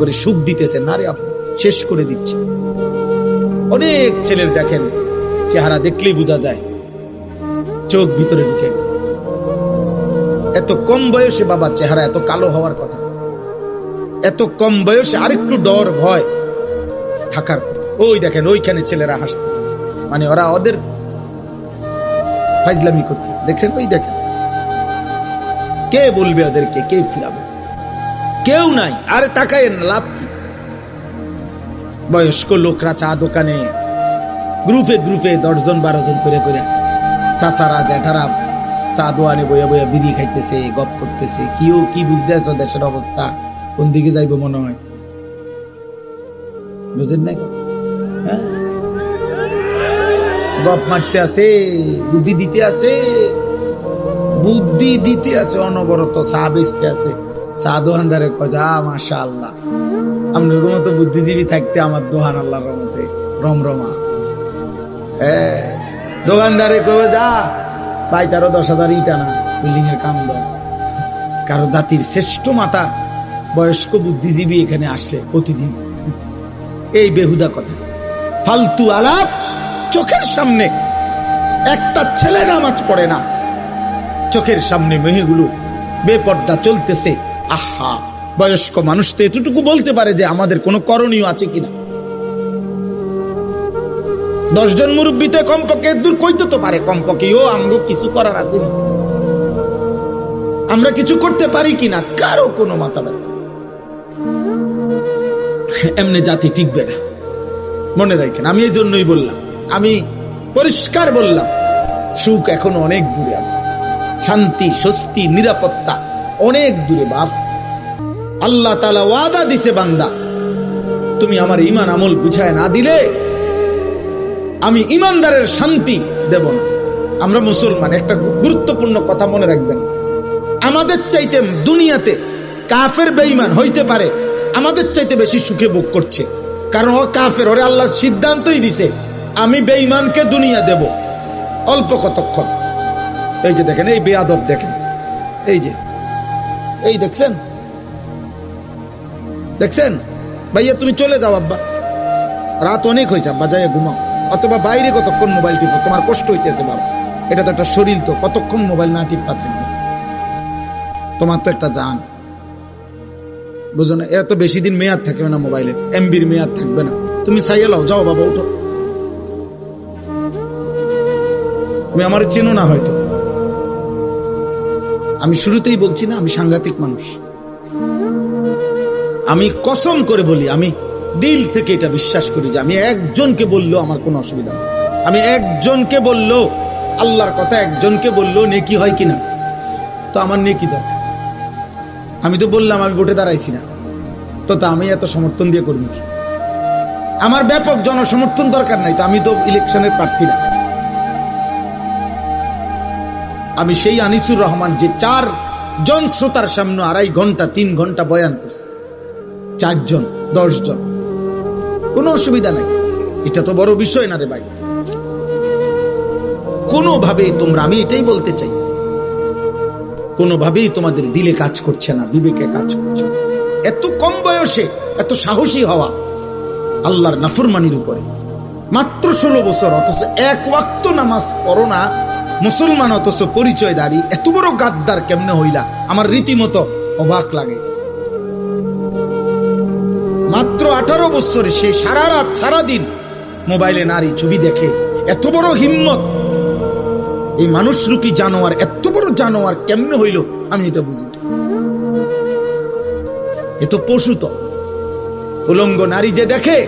করে সুখ দিতেছে না রে, আপনি শেষ করে দিচ্ছে। অনেক ছেলের দেখেন চেহারা দেখলেই বোঝা যায় চোখ ভিতরে ঢুকে গেছে। এত কম বয়সে বাবা চেহারা এত কালো হওয়ার কথা, এত কম বয়সে আরেকটু ডর ভয় থাকার কথা। ওই দেখেন ওইখানে ছেলেরা হাসতেছে, মানে ওরা ওদের ফাইজলামি করতেছে, দেখছেন? ওই দেখেন, কে বলবে ওদেরকে, কে ফিরাবে? কেউ নাই। আরে তাকায় না, লাভ কি? বয়স্ক লোকরা চা দোকানে গ্রুপে গ্রুপে 10 জন 12 জন করে করে চাচারা জ্যাঠারা চা দোয়ানে বইয়া বইয়া বিড়ি খাইতেছে, গপ করতেছে। কেউ কি বুঝতে আছো দেশের অবস্থা কোন দিকে যাইব মনে হয়? বুঝেন না? হ্যাঁ, গপ মারতে আছে, বুদ্ধি দিতে আছে, বুদ্ধি দিতে আছে, অনবরত চা বেচতে আছে। চা দোকানদারে কজা মাশাআল্লাহ, আপনার মতো বুদ্ধিজীবী থাকতে আমার দোকান আল্লাহর রহমতে রমরমা। দোকানদারে কবে যা ভাই, তারও 10,000 ইটা না বিল্ডিং এর কাম দাও। কারো জাতির শ্রেষ্ঠ মাতা বয়স্ক বুদ্ধিজীবী এখানে আসে প্রতিদিন। এই বেহুদা কথা, ফালতু আলাপ। চোখের সামনে একটা ছেলে নামাজ পড়ে না, চোখের সামনে মেয়েগুলো বেপর্দা চলতেছে। আহা, বয়স্ক মানুষ তো এতটুকু বলতে পারে যে আমাদের কোনো করণীয় আছে কিনা। 10 জন মুরব্বীতে কমপক্ষে দূর কইতে তো পারে, কমপক্ষে ও আমগো কিছু করার আছে, আমরা কিছু করতে পারি কিনা, কারো কোনো মাথা ব্যথা। এমনি জাতি টিকবে না, মনে রাখেন। আমি এই জন্যই বললাম, আমি পরিষ্কার বললাম, সুখ এখনো অনেক দূরে, শান্তি স্বস্তি নিরাপত্তা অনেক দূরে। বাপ আল্লাহ তাআলা ওয়াদা দিছে, বান্দা তুমি আমার ঈমান আমল বুঝায় না দিলে আমি ঈমানদারের শান্তি দেব না। আমরা মুসলমান, একটা গুরুত্বপূর্ণ কথা মনে রাখবেন, আমাদের চাইতে দুনিয়াতে কাফের বেঈমান হইতে পারে আমাদের চাইতে বেশি সুখে ভোগ করছে, কারণ ও কাফের, ওরে আল্লাহ সিদ্ধান্তই দিছে আমি বেঈমানকে দুনিয়া দেব অল্প কতক্ষণ। এই যে দেখেন, এই বেয়াদব দেখেন, এই যে এই দেখছেন, দেখছেন? ভাইয়া তুমি চলে যাও আব্বা, রাত অনেক হয়েছে আব্বা, যাই ঘুমাও। অথবা বাইরে কতক্ষণ মোবাইল টিপো, তোমার কষ্ট হইতেছে বাবা, এটা তো একটা শরীর, তো কতক্ষণ মোবাইল না টিপা থাকবে? তোমার তো একটা জান, বুঝো না? এরা তো বেশি দিন মেয়াদ থাকবে না, মোবাইলের এমবির মেয়াদ থাকবে না। তুমি চাইয়ে লাও, যাও বাবা, উঠো। তুমি আমার চেনো না হয়তো, আমি শুরুতেই বলছি না আমি সাংঘাতিক মানুষ। আমি কসম করে বলি, আমি দিল থেকে এটা বিশ্বাস করি যে আমি একজনকে বললেও আমার কোনো অসুবিধা নেই। আমি একজনকে বললেও, আল্লাহর কথা একজনকে বললেও নেকি হয় কিনা, তো আমার নেকি দরকার। আমি তো বললাম আমি ভোটে দাঁড়াইছি না, তো তা আমি এত সমর্থন দিয়ে করবো কি? আমার ব্যাপক জনসমর্থন দরকার নাই, তো আমি তো ইলেকশনের প্রার্থী না। আমি সেই আনিসুর রহমান যে 4 জন শ্রোতার সামনে 2.5 ঘন্টা 3 ঘন্টা বয়ান করছে, 4 জন 10 জন, কোনো অসুবিধা নাই। এটা তো বড় বিষয় না রে ভাই। কোনোভাবেই তোমরা, আমি এটাই বলতে চাই, কোনোভাবেই তোমাদের দিলে কাজ করছে না, বিবেকে কাজ করছে না। এত কম বয়সে এত সাহসী হওয়া আল্লাহর নাফরমানির উপরে, মাত্র 16 বছর, অথচ 1 ওয়াক্ত নামাজ পড়ো না, মুসলমান অথচ পরিচয় দাঁড়ি, এত বড় গাদ্দার কেমনে হইলা? আমার রীতিমতো অবাক লাগে। মাত্র 18 বছরে সে সারা রাত সারাদিন মোবাইলে নারী ছবি দেখে। এত বড় হিম্মত এই মানুষরূপী জানোয়ার, এত বড় জানোয়ার কেমনে হইল আমি এটা বুঝি। এ তো পশু। তো উলঙ্গ নারী যে দেখে,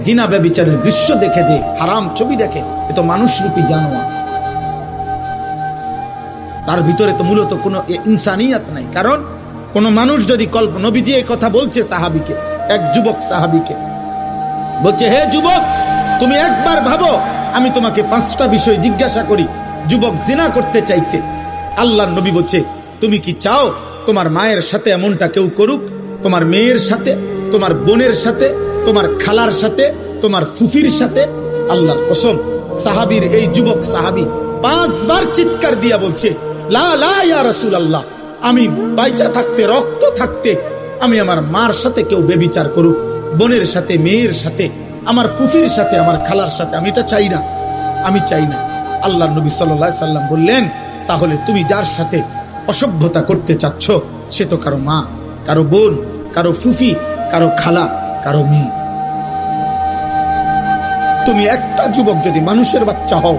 জিনা ব্যভিচারের দৃশ্য দেখে, যে হারাম ছবি দেখে, এ তো মানুষরূপী জানোয়ার। তার ভিতরে তো মূলত কোনো ইনসানিয়াত নাই। কারণ কোন মানুষ যদি নবীজি এই কথা বলছে সাহাবীকে, এক যুবক সাহাবীকে বলছে, হে যুবক, তুমি একবার ভাবো, আমি তোমাকে 5টা বিষয় জিজ্ঞাসা করি। যুবক জিনা করতে চাইছে, আল্লাহর নবী বলছে, তুমি কি চাও তোমার মায়ের সাথে এমনটা কেউ করুক? তোমার মেয়ের সাথে, তোমার বোনের সাথে, তোমার খালার সাথে, তোমার ফুফির সাথে? আল্লাহর কসম, সাহাবীর এই যুবক সাহাবী 5 বার চিৎকার দিয়া বলছে, লা লা ইয়া রাসূলুল্লাহ, আমি বাইচা থাকতে, রক্ত থাকতে আমি আমার মার সাথে কেউ বেবিচার করুক, বোনের সাথে, মেয়ের সাথে, আমার ফুফির সাথে, আমার খালার সাথে, আমি এটা চাই না, আমি চাই না। আল্লাহ নবী সাল্লাল্লাহু আলাইহি সাল্লাম বললেন, তাহলে তুমি যার সাথে অসভ্যতা করতে চাচ্ছ সে তো কারো মা, কারো বোন, কারো ফুফি, কারো খালা, কারো মেয়ে। তুমি একটা যুবক যদি মানুষের বাচ্চা হও,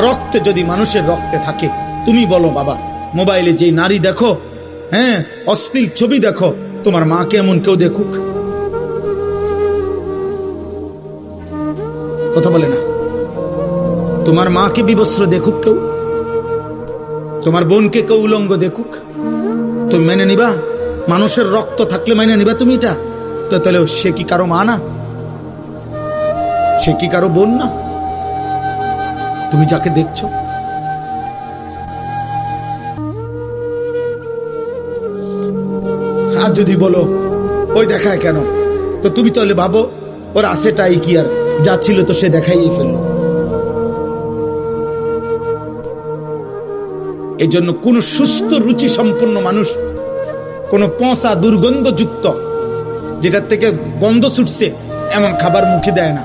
রক্তে যদি মানুষের রক্তে থাকে, তুমি বলো বাবা, মোবাইলে যে নারী দেখো, হ্যাঁ, অশ্লীল ছবি দেখো, তোমার মাকে এমন কেউ দেখুক? কথা বলে না। তোমার মাকে বিবস্ত্র দেখুক কেউ? তোমার বোনকে কেউ উলঙ্গ দেখুক? তুমি মেনে নিবা? মানুষের রক্ত থাকলে মেনে নিবা তুমি এটা? তো তাহলে সে কি কারো মা না? সে কি কারো বোন না? তুমি যাকে দেখছো, আর যদি বলো ওই দেখায় কেন, তো তুমি তাহলে ভাবো ওর আছেটাই কি, আর যা ছিল তো সে দেখাইই ফেললো। এই জন্য কোন সুস্থ রুচি সম্পন্ন মানুষ কোন পচা দুর্গন্ধযুক্ত যেটার থেকে গন্ধ ছুটছে এমন খাবার মুখে দেয় না।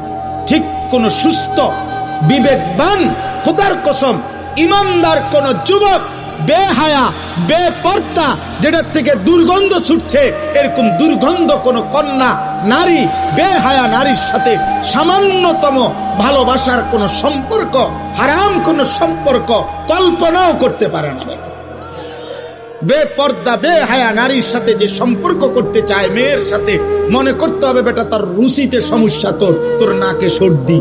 ঠিক কোন সুস্থ বিবেকবান, খোদার কসম ইমানদার কোন যুবক, বেহায়া বেপর্দা যেটার থেকে দুর্গন্ধ ছুটছে, এরকম দুর্গন্ধ কোন কন্যা, নারী, বেহায়া নারীর সাথে সামান্যতম ভালোবাসার কোন সম্পর্ক, হারাম কোন সম্পর্ক কল্পনাও করতে পারে না। বেপর্দা বেহায়া নারীর সাথে যে সম্পর্ক করতে চায় মেয়ের সাথে, মনে করতে হবে বেটা তার রুচিতে সমস্যা, তোর নাকে সর্দি,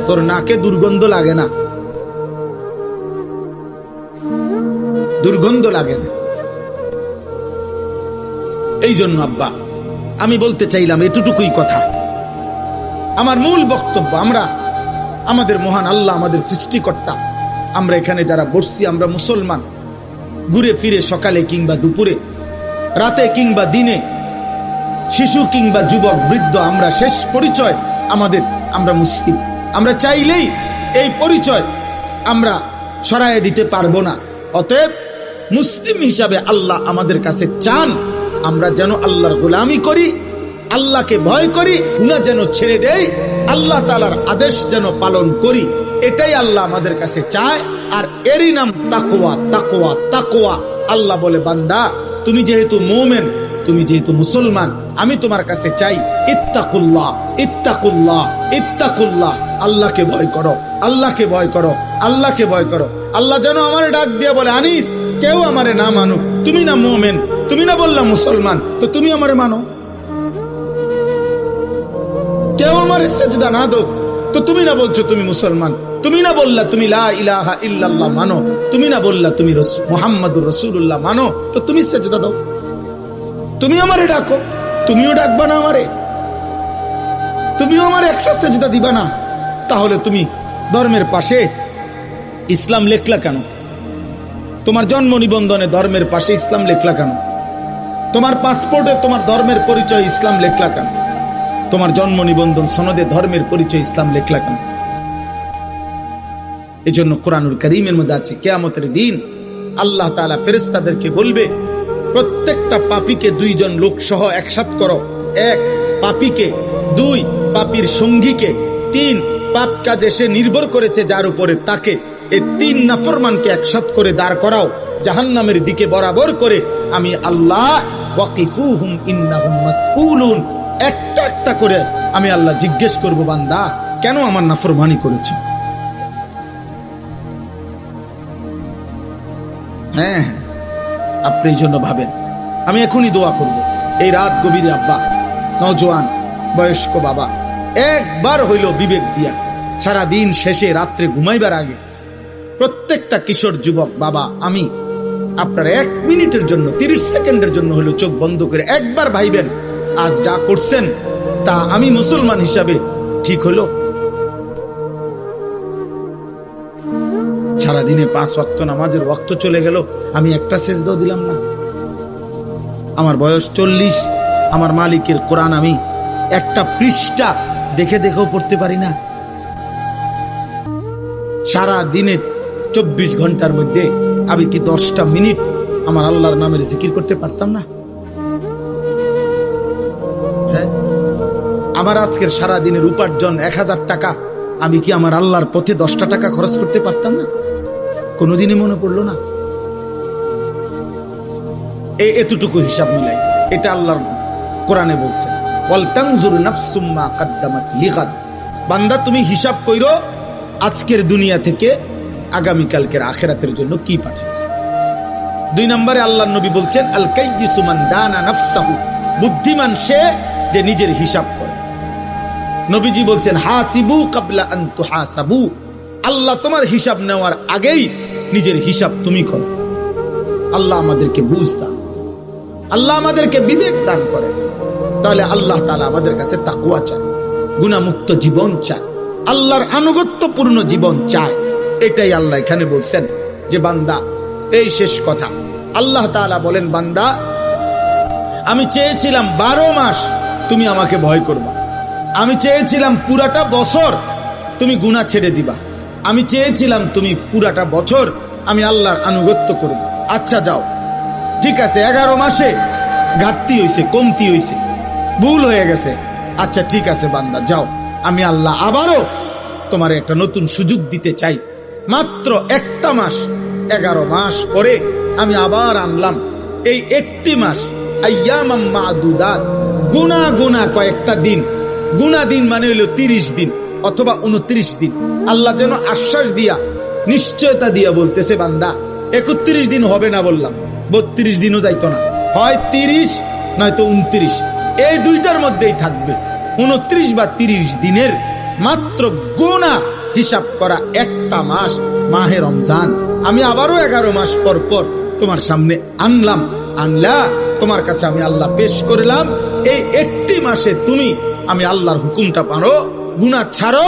তোর নাকে দুর্গন্ধ লাগে না, দুর্গন্ধ লাগে না। এই জন্য আব্বা আমি বলতে চাইলাম এতটুকুই কথা। আমার মূল বক্তব্য, আমরা আমাদের মহান আল্লাহ, আমাদের সৃষ্টিকর্তা, আমরা এখানে যারা বসছি আমরা মুসলমান। ঘুরে ফিরে সকালে কিংবা দুপুরে, রাতে কিংবা দিনে, শিশু কিংবা যুবক বৃদ্ধ, আমরা শেষ পরিচয় আমাদের, আমরা মুসলিম। আমরা চাইলেই এই পরিচয় আমরা সরাইয়ে দিতে পারবো না। অতএব মুসলিম হিসাবে আল্লাহ আমাদের কাছে চান আমরা যেন আল্লাহর গোলামি করি, আল্লাহকে ভয় করি, গুনাহ যেন ছেড়ে দেই, আল্লাহ তাআলার আদেশ যেন পালন করি। এটাই আল্লাহ আমাদের কাছে চায়। আর এরই নাম তাকওয়া। তাকওয়া তাকওয়া। আল্লাহ বলে, বান্দা তুমি যেহেতু মুমিন, তুমি যেহেতু মুসলমান, আমি তোমার কাছে চাই ইত্তাকুল্লাহ, ইত্তাকুল্লাহ, ইত্তাকুল্লাহ। আল্লাহকে ভয় করো, আল্লাহকে ভয় করো, আল্লাহকে ভয় করো। আল্লাহ যেন আমারে ডাক দিয়ে বলে, আনিস, কেউ আমারে না মানুক, তুমি না মুমিন, তুমি না বললা মুসলমান, তো তুমি আমারে মানো। কেউ আমারে সেজদা না দো, তো তুমি না বলছো তুমি মুসলমান, তুমি না বললা তুমি লা ইলাহা ইল্লাল্লাহ মানো, তুমি না বললা তুমি মুহাম্মাদুর রাসূলুল্লাহ মানো, তো তুমি সেজদা দাও। তুমি আমারে ডাকো, তুমিও ডাকবা না আমারে, তুমিও আমার একটা সেজদা দিবা না। তাহলে তুমি ধর্মের পাশে ইসলাম লেখলা কেন? তোমার জন্ম নিবন্ধনে ধর্মের পাশে ইসলাম লেখলা কেন? তোমার পাসপোর্টে তোমার ধর্মের পরিচয় ইসলাম লেখলা কেন? তোমার জন্ম নিবন্ধন সনদে ধর্মের পরিচয় ইসলাম লেখলা কেন? এই জন্য কোরআনুল কারীমের মধ্যে আছে, কিয়ামতের দিন আল্লাহ তাআলা ফেরেশতাদেরকে বলবে, প্রত্যেকটা পাপীকে দুইজন লোক সহ একসাথ করো। এক, পাপীকে; দুই, পাপীর সঙ্গীকে; তিন, পাপ কাজে সে নির্ভর করেছে যার উপরে তাকে। এই তিন নাফরমানকে একসাথ করে দাঁড় করাও জাহান্নামের দিকে বরাবর করে। আমি আল্লাহ ওয়াকিফুহুম ইন্নাহুম মাসউলুন, একটা একটা করে আমি আল্লাহ জিজ্ঞেস করব, বান্দা কেন আমার নাফরমানি করেছে? হ্যাঁ, আপনি এই জন্য ভাবেন। আমি এখনই দোয়া করব, এই রাত গভীরে আব্বা, নওজোয়ান বয়স্ক বাবা, একবার হইল বিবেক দিয়া সারা দিন শেষে রাত্রে ঘুমাইবার আগে প্রত্যেকটা কিশোর যুবক বাবা, আমি আপনার 1 মিনিটের জন্য, 30 সেকেন্ডের জন্য হলো চোখ বন্ধ করে একবার ভাইবেন, আজ যা করছেন তা আমি মুসলমান হিসাবে ঠিক হলো? সারাদিনে 5 ওয়াক্ত নামাজের ওয়াক্ত চলে গেল, আমি একটা সেজদাও দিলাম না। আমার বয়স 40, আমার মালিকের কোরআন আমি একটা পৃষ্ঠা দেখে দেখেও পড়তে পারি না। সারা দিনে 24 ঘন্টার মধ্যে আমি কি 10টা মিনিট আমার আল্লাহর নামের জিকির করতে পারতাম না? আমার আজকের সারা দিনের উপার্জন 1000 টাকা, আমি কি আমার আল্লাহর পথে 10টা টাকা খরচ করতে পারতাম না? কোনোদিনই মনে পড়লো না? এতটুকু হিসাব মিলাই, এটা আল্লাহর কোরআনে বলছে, বান্দা তুমি হিসাব কইরো আজকের দুনিয়া থেকে আগামীকালকের আখিরাতের জন্য কি পাঠাইছো। 2 নম্বরে আল্লাহর নবী বলছেন, আল কাইয়িসু মান দানা নাফসাহু, বুদ্ধিমান সে যে নিজের হিসাব করে। নবীজি বলছেন, হাসিবু কাবলা আন তুহাসাবু, আল্লাহ তোমার হিসাব নেওয়ার আগেই নিজের হিসাব তুমি করো। আল্লাহ আমাদেরকে বুঝ দান, আল্লাহ আমাদেরকে বিবেক দান করে। তাহলে আল্লাহ তাআলা আমাদের কাছে তাকওয়া চায়, গুনাহমুক্ত জীবন চায়, আল্লাহর আনুগত্যপূর্ণ জীবন চায়। এটাই আল্লাহ এখানে বলছেন যে বান্দা, এই শেষ কথা, আল্লাহ তাআলা বলেন, বান্দা আমি চেয়েছিলাম 12 মাস তুমি আমাকে ভয় করবা, আমি চেয়েছিলাম পুরাটা বছর তুমি গুনাহ ছেড়ে দিবা, আমি চেয়েছিলাম তুমি পুরাটা বছর আমি আল্লাহর আনুগত্য করব। আচ্ছা যাও, ঠিক আছে, 11 মাসে ঘাটতি হইছে, কমতি হইছে, ভুল হয়ে গেছে, আচ্ছা ঠিক আছে বান্দা যাও, আমি আল্লাহ আবারও তোমার একটা নতুন সুযোগ দিতে চাই। মাত্র 1টা মাস, 11 মাস পরে আমি আবার আনলাম এই 1টি মাস, আইয়ামাম মাদুদাত, গুনা গুনা কয়েকটা দিন, গুনা দিন মানে হইল 30 দিন অথবা 29 দিন। আল্লাহ যেন আশ্বাস দিয়া, নিশ্চয়তা দিয়া বলতেছে, বান্দা 31 দিন হবে না বললাম, 32 দিনও যাইতো না, হয় 30 নয়তো 29, এই দুইটার মধ্যেই থাকবে। 29 বা 30 দিনের মাত্র গুনাহ হিসাব করা 1টা মাস, মাহে রমজান, আমি আবারও 11 মাস পর পর তোমার সামনে আনলাম, আনলা তোমার কাছে আমি আল্লাহ পেশ করলাম। এই 1টি মাসে তুমি আমি আল্লাহর হুকুমটা পারো, গুনাহ ছাড়ো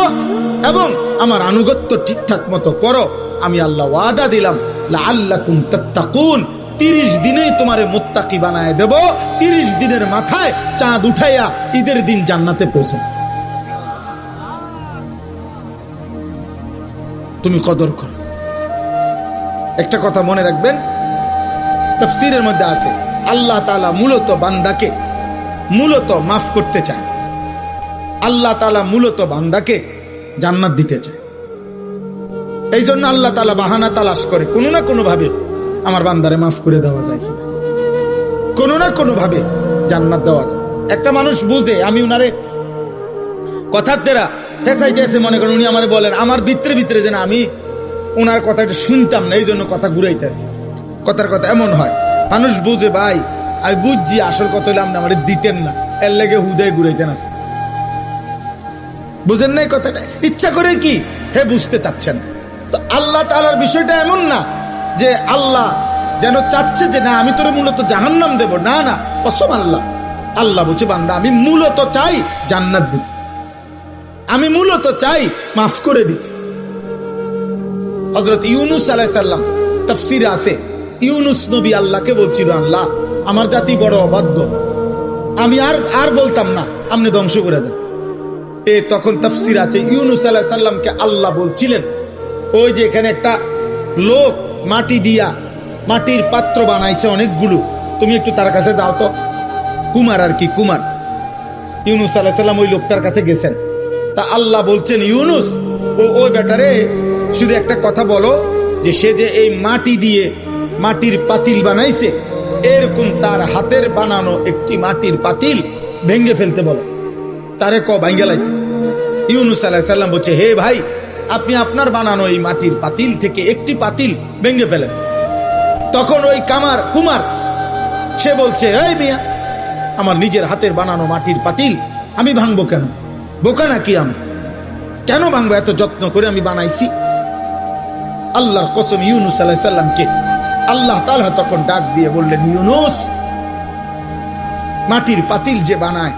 এবং আমার আনুগত্য ঠিকঠাক মতো করো। আমি আল্লাহ ওয়াদা দিলাম, লাআল্লাকুম তাত্তাকুন, 30 দিনেই তোমারে মুত্তাকি বানায় দেব। 30 দিনের মাথায় চাঁদ উঠাইয়া ঈদের দিন জান্নাতে পৌঁছে তুমি কদর করো। একটা কথা মনে রাখবেন, তাফসীরের মধ্যে আছে, আল্লাহ তাআলা মূলত বান্দাকে মূলত মাফ করতে চায়, আল্লাহ তাআলা মূলত বান্দাকে জান্নাত দিতে চায়। এই জন্য আল্লাহ তাআলা বাহানা তালাশ করে, কোনো না কোনো ভাবে আমার বান্দারে মাফ করে দেওয়া যায় কিনা, কোনো না কোনো ভাবে জান্নাত দেওয়া যায়। একটা মানুষ বুঝে আমি উনারে কথার দ্বারা ফেসাইতেছে, মনে করেন উনি আমারে বলেন, আমার ভিতরে ভিতরে যেন আমি ওনার কথাটা শুনতাম না, এই জন্য কথা ঘুরাইতেছে। কথার কথা এমন হয়, মানুষ বুঝে ভাই আমি বুঝছি, আসল কথা হলে আপনি আমার দিতেন না, এর লেগে হুদায় ঘুরাইতেন আছে, বুঝেন নাই কথাটা, ইচ্ছা করে কি হে বুঝতে চাচ্ছেন। তো আল্লাহ তাআলার বিষয়টা এমন না যে আল্লাহ যেন চাচ্ছে যে না আমি তোরে মূলত জাহান্নাম দেব, না না, কসম আল্লাহ, আল্লাহ বলছে বান্দা আমি মূলত চাই জান্নাত দিতে, আমি মূলত চাই মাফ করে দিতে। হযরত ইউনূস আলাইহিস সালাম তাফসীরে আছে, ইউনূস নবী আল্লাহকে বলছিল, আল্লাহ আমার জাতি বড় অবাধ্য, আমি আর বলতাম না, আপনি ধ্বংস করে দেন। তখন তাফসীর আছে, ইউনূস আলাইহিস সালামকে আল্লাহ বলছিলেন, ওই যে এখানে একটা লোক মাটি দিয়া মাটির পাত্র বানাইছে অনেকগুলো, তুমি একটু তার কাছে যাও তো, কুমার আর কি, কুমার। ইউনূস আলাইহিস সালাম ওই লোকটার কাছে গেছেন, তা আল্লাহ বলছেন, ইউনূস ওই বেটারে শুধু একটা কথা বলো, যে সে যে এই মাটি দিয়ে মাটির পাতিল বানাইছে, এরকম তার হাতের বানানো একটি মাটির পাতিল ভেঙে ফেলতে বলো, তারে ভাঙ্গে লাইতে। ইউনূস আলাইহিস সালাম বলছে, হে ভাই, আপনি আপনার বানানো এই মাটির পাতিল থেকে একটি পাতিল ভেঙে ফেলেন। তখন ওই কুমার সে বলছে, এই মিয়া, আমার নিজের হাতের বানানো মাটির পাতিল আমি ভাঙবো কেন? বোকা নাকি আমি? কেন ভাঙবো? এত যত্ন করে আমি বানাইছি। আল্লাহর কসম, ইউনূস আলাইহিস সালামকে আল্লাহ তাআলা তখন ডাক দিয়ে বললেন, ইউনূস, মাটির পাতিল যে বানায়,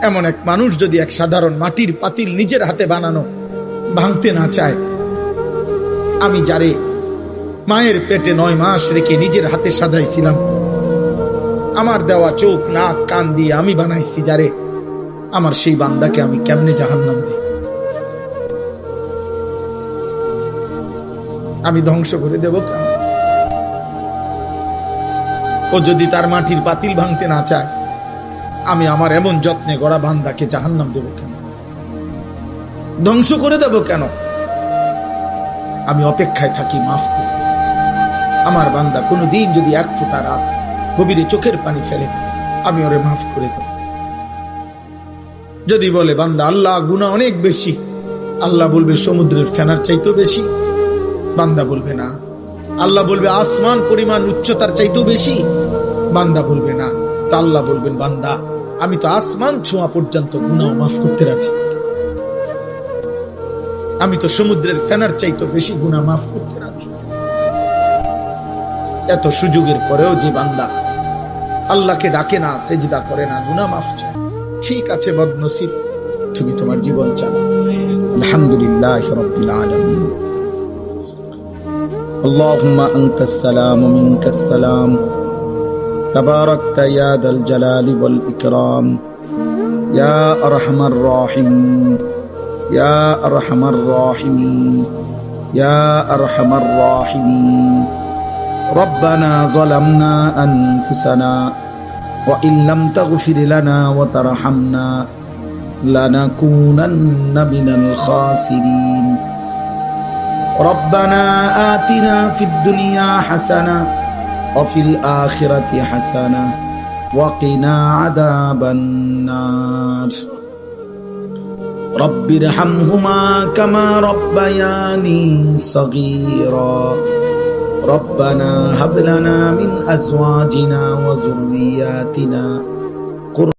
এমন এক মানুষ যদি এক সাধারণ মাটির পাতিল নিজের হাতে বানানো ভাঙতে না চায়, আমি যারে মায়ের পেটে 9 মাস রেখে নিজের হাতে সাজাইছিলাম, আমার দেওয়া চোখ নাক কান দিয়ে আমি বানাইছি যারে, আমার সেই বান্দাকে আমি কেমনে জাহান্নাম দিই? আমি ধ্বংস করে দেব কেন? ও যদি তার মাটির পাতিল ভাঙতে না চায়, আমি আমার এমন যত্নে গড়া বান্দাকে জাহান্নাম দেব কেন, ধ্বংস করে দেব কেন? আমি অপেক্ষায় থাকি মাফ করে। আমার বান্দা কোনদিন যদি এক ফোঁটা রাত গভীরে চোখের পানি ফেলে, আমি ওরে মাফ করে দেব। যদি বলে বান্দা আল্লাহ গুনাহ অনেক বেশি, আল্লাহ বলবে সমুদ্রের ফেনার চাইতেও বেশি। বান্দা বলবে না। আল্লাহ বলবে আসমান পরিমাণ উচ্চতার চাইতেও বেশি। বান্দা বলবে না। তা আল্লাহ বলবেন বান্দা আমি তো আসমান ছোঁয়া পর্যন্ত গুনাহ মাফ করতে রাজি, আমি তো সমুদ্রের ফেনার চাইতেও বেশি গুনাহ মাফ করতে রাজি। এত সুযোগের পরেও যে বান্দা আল্লাহকে ডাকে না, সেজদা করে না, গুনাহ মাফ চায়, ঠিক আছে বদনসিব, তুমি তোমার জীবন চালাও। আলহামদুলিল্লাহ রাব্বিল আলামিন। আল্লাহুম্মা আনতাস সালাম ওয়া মিনকাস সালাম, তাবারাকতা ইয়া দাল জালালি ওয়াল ইকরাম, ইয়া আরহামার রাহিমিন, ইয়া আরহামার রাহিমিন, ইয়া আরহামার রাহিমিন। ربنا ظلمنا أنفسنا وإن لم تغفر لنا وترحمنا لنكونن من الخاسرين. ربنا آتنا في الدنيا حسنة وفي الآخرة حسنة وقنا عذاب النار. رب ارحمهما كما ربياني صغيرا. ربنا هب لنا من أزواجنا وذرياتنا